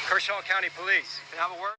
Kershaw County Police. Can I have a word?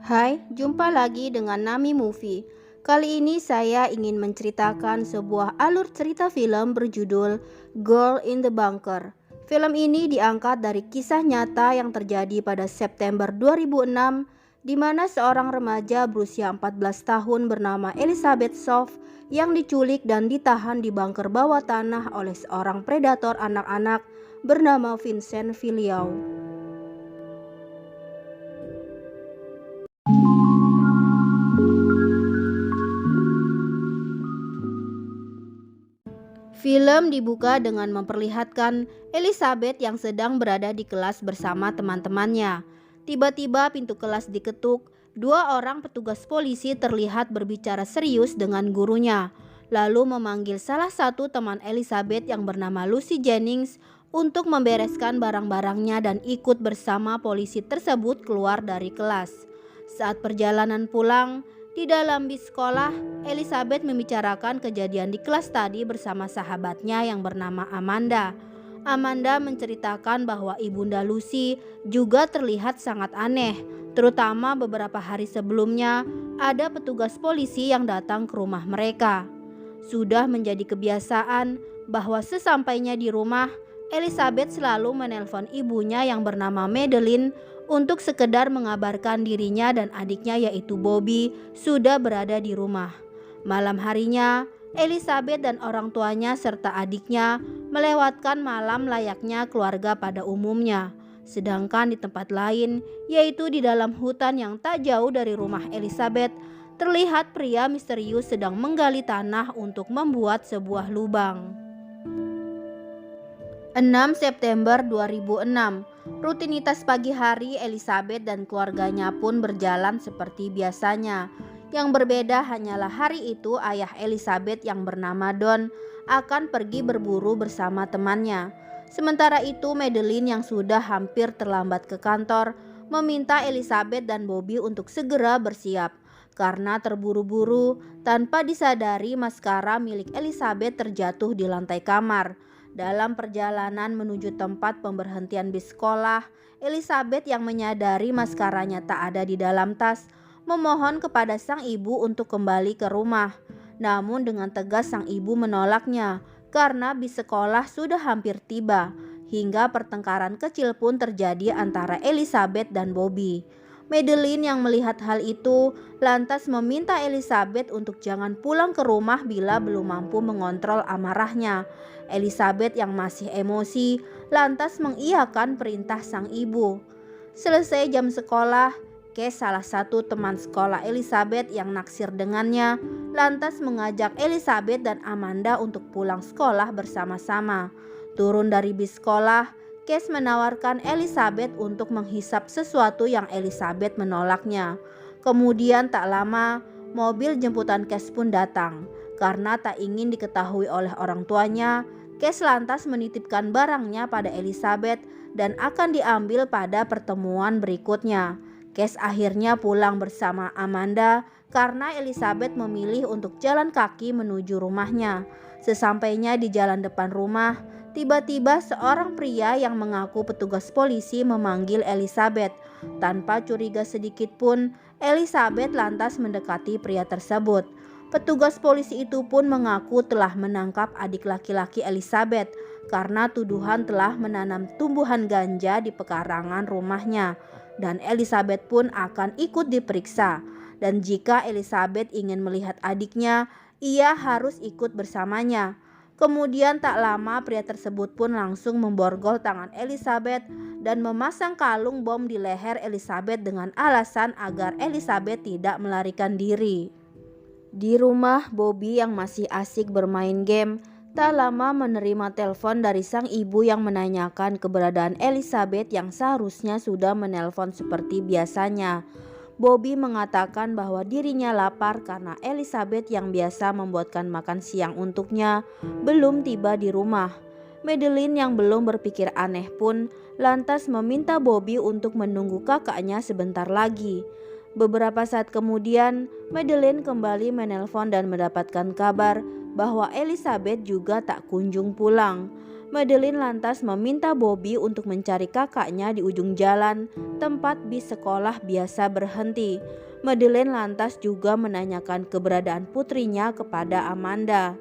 Hai, jumpa lagi dengan Nami Movie. Kali ini saya ingin menceritakan sebuah alur cerita film berjudul Girl in the Bunker. Film ini diangkat dari kisah nyata yang terjadi pada September 2006, di mana seorang remaja berusia 14 tahun bernama Elizabeth Shove yang diculik dan ditahan di bunker bawah tanah oleh seorang predator anak-anak bernama Vincent Viliau. Film dibuka dengan memperlihatkan Elizabeth yang sedang berada di kelas bersama teman-temannya. Tiba-tiba pintu kelas diketuk. Dua orang petugas polisi terlihat berbicara serius dengan gurunya, lalu memanggil salah satu teman Elizabeth yang bernama Lucy Jennings untuk membereskan barang-barangnya dan ikut bersama polisi tersebut keluar dari kelas. Saat perjalanan pulang, di dalam bis sekolah, Elizabeth membicarakan kejadian di kelas tadi bersama sahabatnya yang bernama Amanda. Amanda menceritakan bahwa ibunda Lucy juga terlihat sangat aneh, terutama beberapa hari sebelumnya ada petugas polisi yang datang ke rumah mereka. Sudah menjadi kebiasaan bahwa sesampainya di rumah, Elizabeth selalu menelpon ibunya yang bernama Madeline untuk sekedar mengabarkan dirinya dan adiknya yaitu Bobby sudah berada di rumah. Malam harinya, Elizabeth dan orang tuanya serta adiknya melewatkan malam layaknya keluarga pada umumnya. Sedangkan di tempat lain, yaitu di dalam hutan yang tak jauh dari rumah Elizabeth, terlihat pria misterius sedang menggali tanah untuk membuat sebuah lubang. 6 September 2006. Rutinitas pagi hari Elizabeth dan keluarganya pun berjalan seperti biasanya. Yang berbeda hanyalah hari itu ayah Elizabeth yang bernama Don akan pergi berburu bersama temannya. Sementara itu Madeline yang sudah hampir terlambat ke kantor meminta Elizabeth dan Bobby untuk segera bersiap. Karena terburu-buru, tanpa disadari maskara milik Elizabeth terjatuh di lantai kamar. Dalam perjalanan menuju tempat pemberhentian bis sekolah, Elizabeth yang menyadari maskaranya tak ada di dalam tas, memohon kepada sang ibu untuk kembali ke rumah. Namun dengan tegas sang ibu menolaknya karena bis sekolah sudah hampir tiba, hingga pertengkaran kecil pun terjadi antara Elizabeth dan Bobby. Madeline yang melihat hal itu lantas meminta Elizabeth untuk jangan pulang ke rumah bila belum mampu mengontrol amarahnya. Elizabeth yang masih emosi lantas mengiyakan perintah sang ibu. Selesai jam sekolah, Kes salah satu teman sekolah Elizabeth yang naksir dengannya lantas mengajak Elizabeth dan Amanda untuk pulang sekolah bersama-sama. Turun dari bis sekolah, Kes menawarkan Elizabeth untuk menghisap sesuatu yang Elizabeth menolaknya. Kemudian tak lama, mobil jemputan Kes pun datang. Karena tak ingin diketahui oleh orang tuanya, Kes lantas menitipkan barangnya pada Elizabeth dan akan diambil pada pertemuan berikutnya. Kes akhirnya pulang bersama Amanda karena Elizabeth memilih untuk jalan kaki menuju rumahnya. Sesampainya di jalan depan rumah, tiba-tiba seorang pria yang mengaku petugas polisi memanggil Elizabeth. Tanpa curiga sedikit pun, Elizabeth lantas mendekati pria tersebut. Petugas polisi itu pun mengaku telah menangkap adik laki-laki Elizabeth karena tuduhan telah menanam tumbuhan ganja di pekarangan rumahnya. Dan Elizabeth pun akan ikut diperiksa. Dan jika Elizabeth ingin melihat adiknya, ia harus ikut bersamanya. Kemudian tak lama pria tersebut pun langsung memborgol tangan Elizabeth dan memasang kalung bom di leher Elizabeth dengan alasan agar Elizabeth tidak melarikan diri. Di rumah, Bobby yang masih asik bermain game tak lama menerima telepon dari sang ibu yang menanyakan keberadaan Elizabeth yang seharusnya sudah menelpon seperti biasanya. Bobby mengatakan bahwa dirinya lapar karena Elizabeth yang biasa membuatkan makan siang untuknya belum tiba di rumah. Madeline yang belum berpikir aneh pun lantas meminta Bobby untuk menunggu kakaknya sebentar lagi. Beberapa saat kemudian, Madeline kembali menelpon dan mendapatkan kabar bahwa Elizabeth juga tak kunjung pulang. Madeline lantas meminta Bobby untuk mencari kakaknya di ujung jalan tempat bis sekolah biasa berhenti. Madeline lantas juga menanyakan keberadaan putrinya kepada Amanda.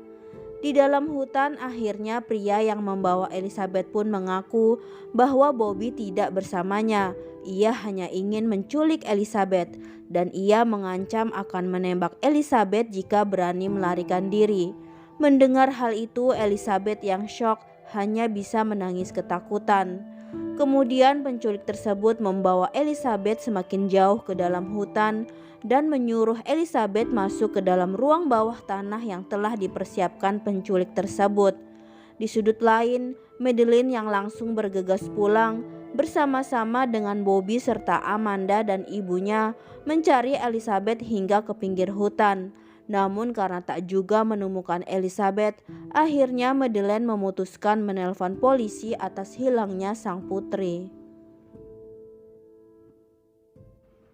Di dalam hutan, akhirnya pria yang membawa Elizabeth pun mengaku bahwa Bobby tidak bersamanya. Ia hanya ingin menculik Elizabeth dan ia mengancam akan menembak Elizabeth jika berani melarikan diri. Mendengar hal itu, Elizabeth yang syok hanya bisa menangis ketakutan. Kemudian penculik tersebut membawa Elizabeth semakin jauh ke dalam hutan dan menyuruh Elizabeth masuk ke dalam ruang bawah tanah yang telah dipersiapkan penculik tersebut. Di sudut lain, Madeline yang langsung bergegas pulang bersama-sama dengan Bobby serta Amanda dan ibunya mencari Elizabeth hingga ke pinggir hutan. Namun karena tak juga menemukan Elizabeth, akhirnya Madeline memutuskan menelpon polisi atas hilangnya sang putri.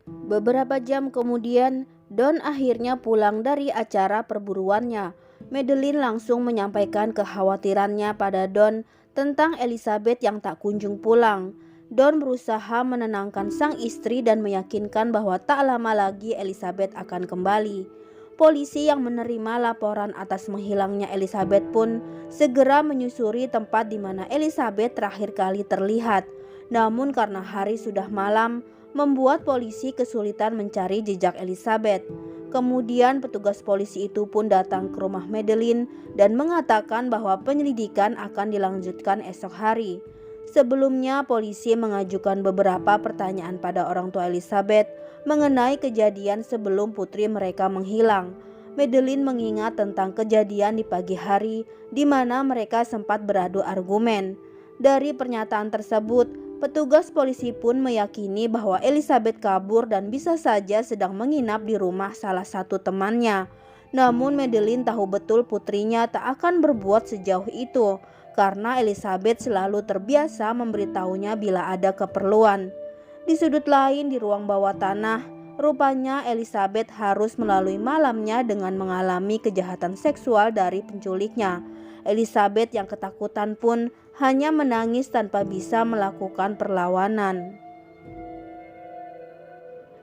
Beberapa jam kemudian, Don akhirnya pulang dari acara perburuannya. Madeline langsung menyampaikan kekhawatirannya pada Don tentang Elizabeth yang tak kunjung pulang. Don berusaha menenangkan sang istri dan meyakinkan bahwa tak lama lagi Elizabeth akan kembali. Polisi yang menerima laporan atas menghilangnya Elizabeth pun segera menyusuri tempat di mana Elizabeth terakhir kali terlihat. Namun karena hari sudah malam, membuat polisi kesulitan mencari jejak Elizabeth. Kemudian petugas polisi itu pun datang ke rumah Madeline dan mengatakan bahwa penyelidikan akan dilanjutkan esok hari. Sebelumnya polisi mengajukan beberapa pertanyaan pada orang tua Elizabeth mengenai kejadian sebelum putri mereka menghilang. Madeline mengingat tentang kejadian di pagi hari di mana mereka sempat beradu argumen. Dari pernyataan tersebut, petugas polisi pun meyakini bahwa Elizabeth kabur dan bisa saja sedang menginap di rumah salah satu temannya. Namun Madeline tahu betul putrinya tak akan berbuat sejauh itu karena Elizabeth selalu terbiasa memberitahunya bila ada keperluan. Di sudut lain di ruang bawah tanah, rupanya Elizabeth harus melalui malamnya dengan mengalami kejahatan seksual dari penculiknya. Elizabeth yang ketakutan pun hanya menangis tanpa bisa melakukan perlawanan.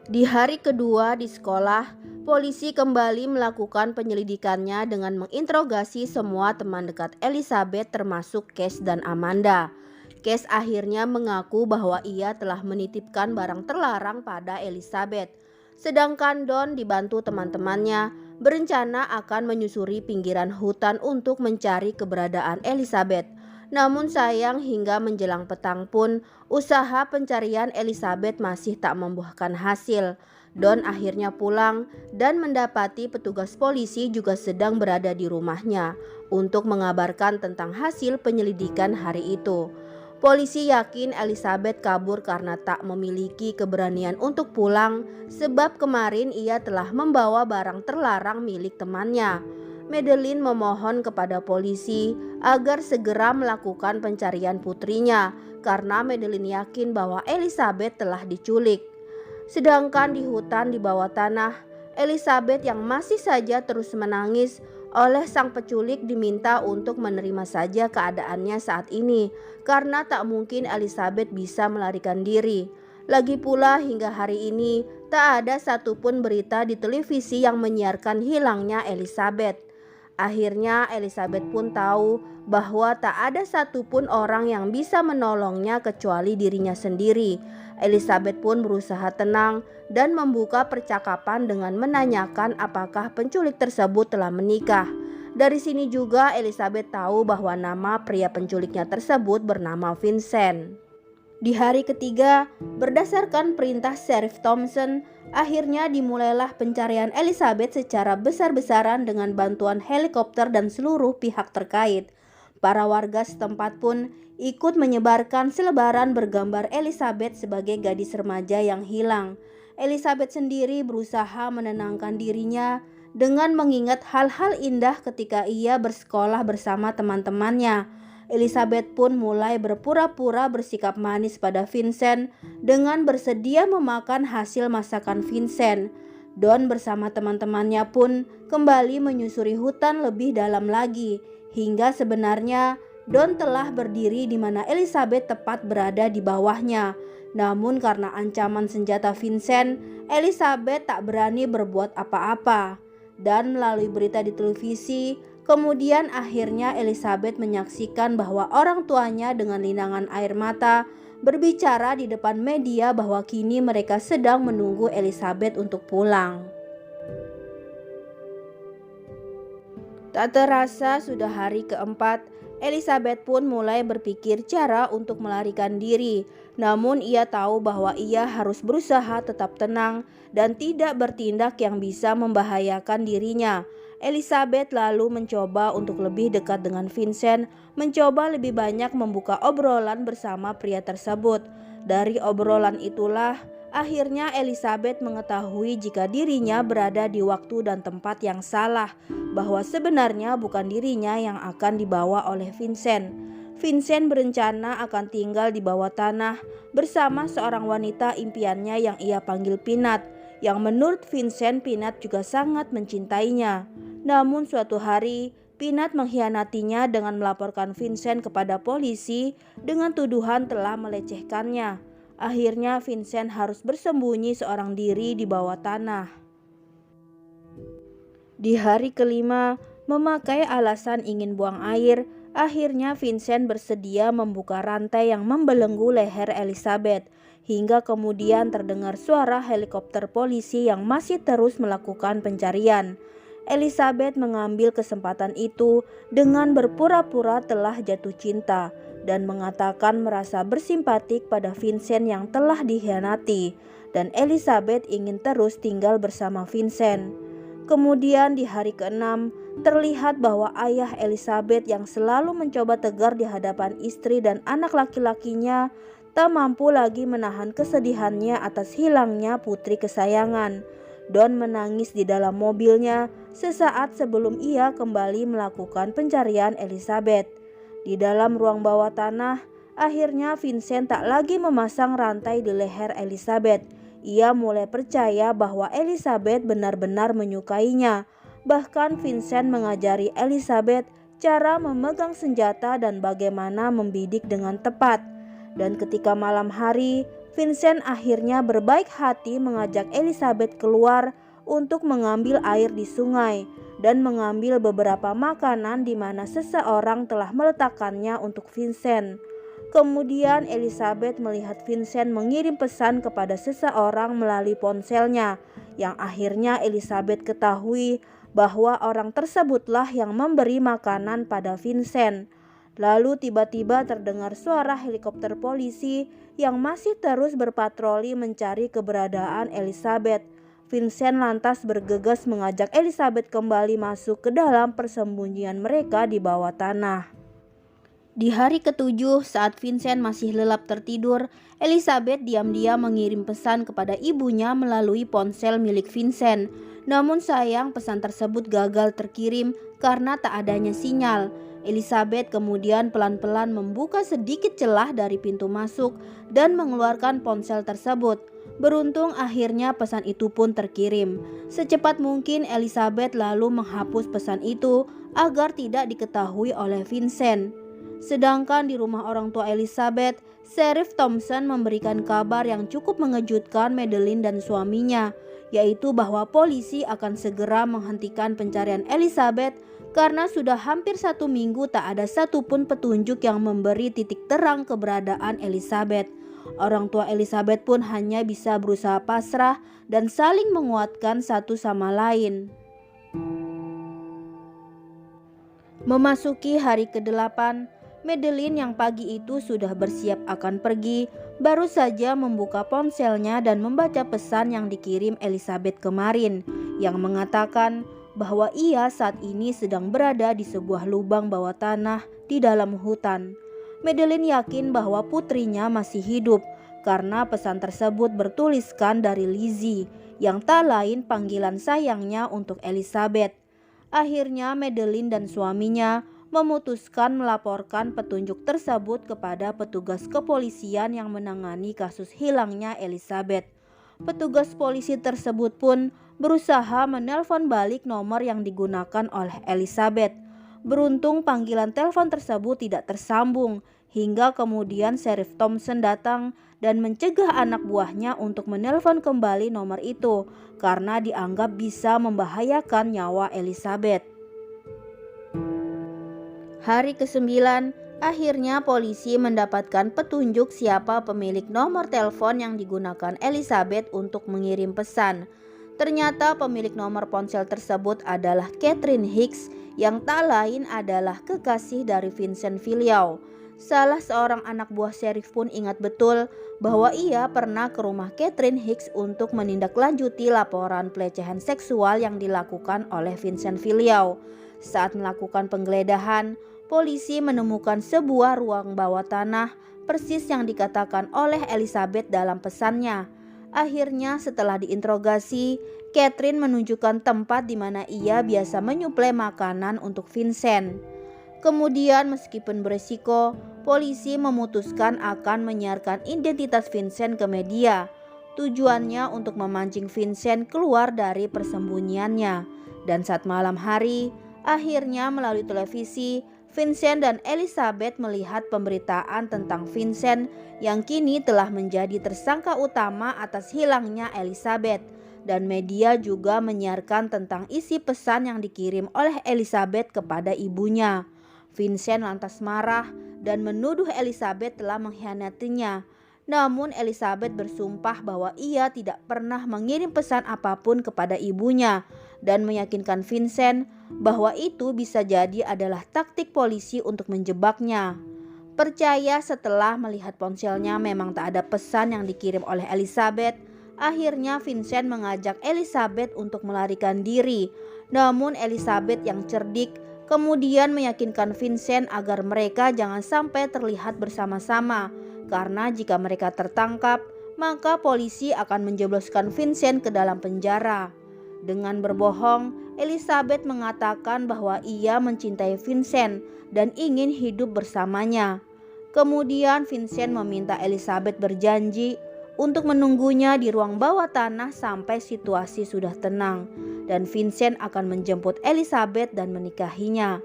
Di hari kedua di sekolah, polisi kembali melakukan penyelidikannya dengan menginterogasi semua teman dekat Elizabeth termasuk Cass dan Amanda. Cass akhirnya mengaku bahwa ia telah menitipkan barang terlarang pada Elizabeth. Sedangkan Don dibantu teman-temannya berencana akan menyusuri pinggiran hutan untuk mencari keberadaan Elizabeth. Namun sayang hingga menjelang petang pun usaha pencarian Elizabeth masih tak membuahkan hasil. Don akhirnya pulang dan mendapati petugas polisi juga sedang berada di rumahnya untuk mengabarkan tentang hasil penyelidikan hari itu. Polisi yakin Elizabeth kabur karena tak memiliki keberanian untuk pulang sebab kemarin ia telah membawa barang terlarang milik temannya. Madeline memohon kepada polisi agar segera melakukan pencarian putrinya karena Madeline yakin bahwa Elizabeth telah diculik. Sedangkan di hutan di bawah tanah, Elizabeth yang masih saja terus menangis oleh sang penculik diminta untuk menerima saja keadaannya saat ini karena tak mungkin Elizabeth bisa melarikan diri. Lagi pula hingga hari ini tak ada satupun berita di televisi yang menyiarkan hilangnya Elizabeth. Akhirnya Elizabeth pun tahu bahwa tak ada satupun orang yang bisa menolongnya kecuali dirinya sendiri. Elizabeth pun berusaha tenang dan membuka percakapan dengan menanyakan apakah penculik tersebut telah menikah. Dari sini juga Elizabeth tahu bahwa nama pria penculiknya tersebut bernama Vincent. Di hari ketiga, berdasarkan perintah Sheriff Thompson, akhirnya dimulailah pencarian Elizabeth secara besar-besaran dengan bantuan helikopter dan seluruh pihak terkait. Para warga setempat pun ikut menyebarkan selebaran bergambar Elizabeth sebagai gadis remaja yang hilang. Elizabeth sendiri berusaha menenangkan dirinya dengan mengingat hal-hal indah ketika ia bersekolah bersama teman-temannya. Elizabeth pun mulai berpura-pura bersikap manis pada Vincent dengan bersedia memakan hasil masakan Vincent. Don bersama teman-temannya pun kembali menyusuri hutan lebih dalam lagi, hingga sebenarnya Don telah berdiri di mana Elizabeth tepat berada di bawahnya. Namun karena ancaman senjata Vincent, Elizabeth tak berani berbuat apa-apa. Dan melalui berita di televisi, kemudian akhirnya Elizabeth menyaksikan bahwa orang tuanya dengan linangan air mata berbicara di depan media bahwa kini mereka sedang menunggu Elizabeth untuk pulang. Tak terasa sudah hari keempat, Elizabeth pun mulai berpikir cara untuk melarikan diri. Namun ia tahu bahwa ia harus berusaha tetap tenang dan tidak bertindak yang bisa membahayakan dirinya. Elizabeth lalu mencoba untuk lebih dekat dengan Vincent, mencoba lebih banyak membuka obrolan bersama pria tersebut. Dari obrolan itulah akhirnya Elizabeth mengetahui jika dirinya berada di waktu dan tempat yang salah, bahwa sebenarnya bukan dirinya yang akan dibawa oleh Vincent. Vincent berencana akan tinggal di bawah tanah bersama seorang wanita impiannya yang ia panggil Peanut, yang menurut Vincent Peanut juga sangat mencintainya. Namun suatu hari Peanut mengkhianatinya dengan melaporkan Vincent kepada polisi dengan tuduhan telah melecehkannya. Akhirnya Vincent harus bersembunyi seorang diri di bawah tanah. Di hari kelima, memakai alasan ingin buang air, akhirnya Vincent bersedia membuka rantai yang membelenggu leher Elizabeth, hingga kemudian terdengar suara helikopter polisi yang masih terus melakukan pencarian. Elizabeth mengambil kesempatan itu dengan berpura-pura telah jatuh cinta dan mengatakan merasa bersimpatik pada Vincent yang telah dikhianati, dan Elizabeth ingin terus tinggal bersama Vincent. Kemudian di hari ke-6 terlihat bahwa ayah Elizabeth yang selalu mencoba tegar di hadapan istri dan anak laki-lakinya tak mampu lagi menahan kesedihannya atas hilangnya putri kesayangan. Don menangis di dalam mobilnya sesaat sebelum ia kembali melakukan pencarian Elizabeth. Di dalam ruang bawah tanah, akhirnya Vincent tak lagi memasang rantai di leher Elizabeth. Ia mulai percaya bahwa Elizabeth benar-benar menyukainya. Bahkan Vincent mengajari Elizabeth cara memegang senjata dan bagaimana membidik dengan tepat. Dan ketika malam hari, Vincent akhirnya berbaik hati mengajak Elizabeth keluar untuk mengambil air di sungai dan mengambil beberapa makanan di mana seseorang telah meletakkannya untuk Vincent. Kemudian Elizabeth melihat Vincent mengirim pesan kepada seseorang melalui ponselnya, yang akhirnya Elizabeth ketahui bahwa orang tersebutlah yang memberi makanan pada Vincent. Lalu tiba-tiba terdengar suara helikopter polisi yang masih terus berpatroli mencari keberadaan Elizabeth. Vincent lantas bergegas mengajak Elizabeth kembali masuk ke dalam persembunyian mereka di bawah tanah. Di hari ke-7 saat Vincent masih lelap tertidur, Elizabeth diam-diam mengirim pesan kepada ibunya melalui ponsel milik Vincent. Namun sayang pesan tersebut gagal terkirim karena tak adanya sinyal. Elizabeth kemudian pelan-pelan membuka sedikit celah dari pintu masuk dan mengeluarkan ponsel tersebut. Beruntung akhirnya pesan itu pun terkirim. Secepat mungkin Elizabeth lalu menghapus pesan itu agar tidak diketahui oleh Vincent. Sedangkan di rumah orang tua Elizabeth, Sheriff Thompson memberikan kabar yang cukup mengejutkan Madeline dan suaminya, yaitu bahwa polisi akan segera menghentikan pencarian Elizabeth karena sudah hampir 1 minggu tak ada satupun petunjuk yang memberi titik terang keberadaan Elizabeth. Orang tua Elizabeth pun hanya bisa berusaha pasrah dan saling menguatkan satu sama lain. Memasuki hari ke-8, Madeline yang pagi itu sudah bersiap akan pergi, baru saja membuka ponselnya dan membaca pesan yang dikirim Elizabeth kemarin, yang mengatakan bahwa ia saat ini sedang berada di sebuah lubang bawah tanah di dalam hutan. Madeline yakin bahwa putrinya masih hidup karena pesan tersebut bertuliskan dari Lizzie, yang tak lain panggilan sayangnya untuk Elizabeth. Akhirnya Madeline dan suaminya memutuskan melaporkan petunjuk tersebut kepada petugas kepolisian yang menangani kasus hilangnya Elizabeth. petugas polisi tersebut pun berusaha menelpon balik nomor yang digunakan oleh Elizabeth. Beruntung panggilan telepon tersebut tidak tersambung, hingga kemudian Sheriff Thompson datang dan mencegah anak buahnya untuk menelpon kembali nomor itu karena dianggap bisa membahayakan nyawa Elizabeth. Hari ke-9, akhirnya polisi mendapatkan petunjuk siapa pemilik nomor telepon yang digunakan Elizabeth untuk mengirim pesan. Ternyata pemilik nomor ponsel tersebut adalah Catherine Hicks yang tak lain adalah kekasih dari Vincent Filiau. Salah seorang anak buah sheriff pun ingat betul bahwa ia pernah ke rumah Catherine Hicks untuk menindaklanjuti laporan pelecehan seksual yang dilakukan oleh Vincent Filiau. Saat melakukan penggeledahan, polisi menemukan sebuah ruang bawah tanah persis yang dikatakan oleh Elizabeth dalam pesannya. Akhirnya setelah diinterogasi, Catherine menunjukkan tempat di mana ia biasa menyuplai makanan untuk Vincent. Kemudian meskipun beresiko, polisi memutuskan akan menyiarkan identitas Vincent ke media. Tujuannya untuk memancing Vincent keluar dari persembunyiannya. Dan saat malam hari, akhirnya melalui televisi, Vincent dan Elizabeth melihat pemberitaan tentang Vincent yang kini telah menjadi tersangka utama atas hilangnya Elizabeth. Dan media juga menyiarkan tentang isi pesan yang dikirim oleh Elizabeth kepada ibunya. Vincent lantas marah dan menuduh Elizabeth telah mengkhianatinya. Namun Elizabeth bersumpah bahwa ia tidak pernah mengirim pesan apapun kepada ibunya dan meyakinkan Vincent bahwa itu bisa jadi adalah taktik polisi untuk menjebaknya. Percaya setelah melihat ponselnya memang tak ada pesan yang dikirim oleh Elizabeth, akhirnya Vincent mengajak Elizabeth untuk melarikan diri. Namun Elizabeth yang cerdik kemudian meyakinkan Vincent agar mereka jangan sampai terlihat bersama-sama, karena jika mereka tertangkap, maka polisi akan menjebloskan Vincent ke dalam penjara. Dengan berbohong, Elizabeth mengatakan bahwa ia mencintai Vincent dan ingin hidup bersamanya. Kemudian Vincent meminta Elizabeth berjanji untuk menunggunya di ruang bawah tanah sampai situasi sudah tenang, dan Vincent akan menjemput Elizabeth dan menikahinya.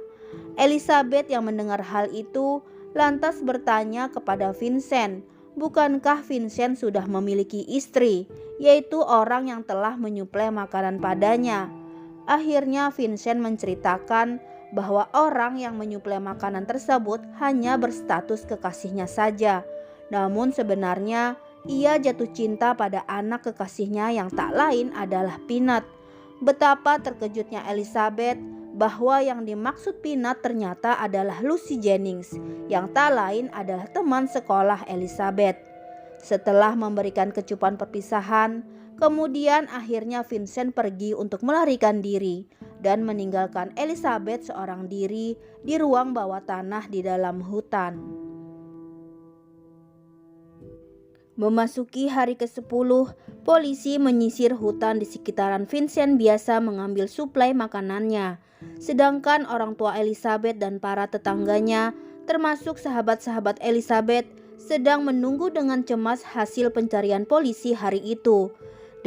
Elizabeth yang mendengar hal itu lantas bertanya kepada Vincent, bukankah Vincent sudah memiliki istri, yaitu orang yang telah menyuplai makanan padanya? Akhirnya Vincent menceritakan bahwa orang yang menyuplai makanan tersebut hanya berstatus kekasihnya saja. Namun sebenarnya ia jatuh cinta pada anak kekasihnya yang tak lain adalah Peanut. Betapa terkejutnya Elizabeth bahwa yang dimaksud Peanut ternyata adalah Lucy Jennings, yang tak lain adalah teman sekolah Elizabeth. Setelah memberikan kecupan perpisahan, kemudian akhirnya Vincent pergi untuk melarikan diri dan meninggalkan Elizabeth seorang diri di ruang bawah tanah di dalam hutan. Memasuki hari ke-10, polisi menyisir hutan di sekitaran Vincent biasa mengambil suplai makanannya. Sedangkan orang tua Elizabeth dan para tetangganya, termasuk sahabat-sahabat Elizabeth, sedang menunggu dengan cemas hasil pencarian polisi hari itu.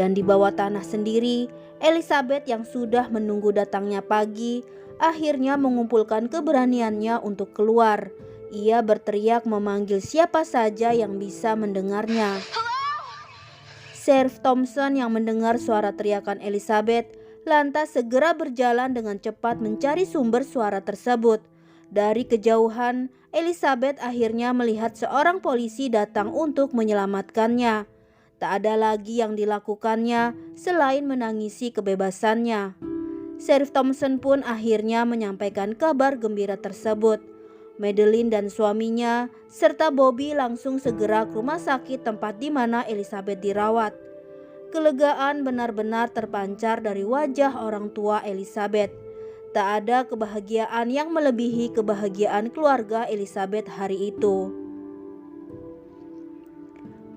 Dan di bawah tanah sendiri, Elizabeth yang sudah menunggu datangnya pagi, akhirnya mengumpulkan keberaniannya untuk keluar. Ia berteriak memanggil siapa saja yang bisa mendengarnya. Sheriff Thompson yang mendengar suara teriakan Elizabeth lantas segera berjalan dengan cepat mencari sumber suara tersebut. Dari kejauhan, Elizabeth akhirnya melihat seorang polisi datang untuk menyelamatkannya. Tak ada lagi yang dilakukannya selain menangisi kebebasannya. Sheriff Thompson pun akhirnya menyampaikan kabar gembira tersebut. Madeline dan suaminya serta Bobby langsung segera ke rumah sakit tempat di mana Elizabeth dirawat. Kelegaan benar-benar terpancar dari wajah orang tua Elizabeth. Tak ada kebahagiaan yang melebihi kebahagiaan keluarga Elizabeth hari itu.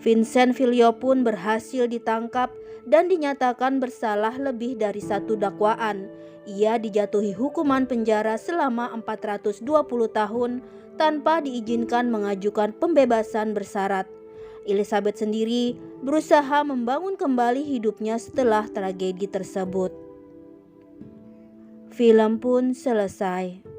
Vincent Filiau pun berhasil ditangkap dan dinyatakan bersalah lebih dari satu dakwaan. Ia dijatuhi hukuman penjara selama 420 tahun tanpa diizinkan mengajukan pembebasan bersyarat. Elizabeth sendiri berusaha membangun kembali hidupnya setelah tragedi tersebut. Film pun selesai.